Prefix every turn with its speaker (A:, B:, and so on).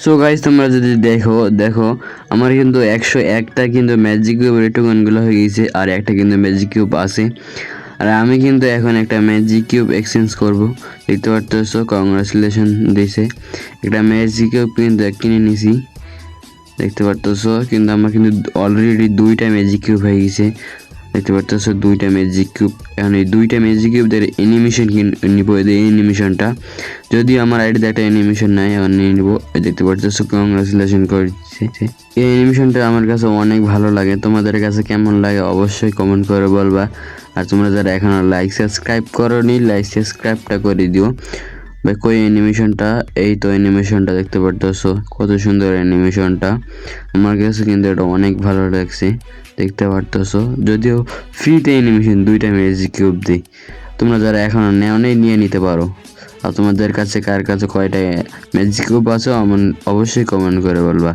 A: So guys, তোমরা যদি দেখো আমার কিন্তু 101টা কিন্তু ম্যাজিক কিউবের টোকেনগুলো হয়ে গেছে, আর একটা কিন্তু ম্যাজিক কিউব আছে। আর আমি কিন্তু এখন একটা ম্যাজিক কিউব এক্সচেঞ্জ করব। দেখতে পারতেছো, কংগ্রাচুলেশন দিছে। একটা ম্যাজিক কিউব কিন্তু কিনে নিছি, দেখতে পারতেছো। কিন্তু আমার কিন্তু অলরেডি 2টা ম্যাজিক কিউব হয়ে গেছে, দেখতে পারতেছো 2টা ম্যাজিক কিউব। এখন এই 2টা ম্যাজিক কিউবদের অ্যানিমেশন নিব। এই অ্যানিমেশনটা যদিও আমার আইডিতে একটা অ্যানিমেশন নাই, এখন নিয়ে নিব। দেখতে পারতেছো, কংগ্রাচুলেশন করছে। এই অ্যানিমেশনটা আমার কাছে অনেক ভালো লাগে। তোমাদের কাছে কেমন লাগে অবশ্যই কমেন্ট করে বলবা। আর তোমরা যারা এখনো লাইক সাবস্ক্রাইব করোনি, লাইক সাবস্ক্রাইবটা করে দিও ভাই। কই অ্যানিমেশনটা? এই তো অ্যানিমেশনটা, দেখতে পারতেছো কত সুন্দর অ্যানিমেশনটা। আমার কাছে কিন্তু এটা অনেক ভালো লাগছে, দেখতে পারতেছো। যদিও ফ্রিতে অ্যানিমেশন 2টা ম্যাজিক কিউব দিই। তোমরা যারা এখনো নেওনি নিয়ে নিতে পারো। আর তোমাদের কাছে কার কাছে কয়টা ম্যাজিক কিউব আছে অবশ্যই কমেন্ট করে বলবা।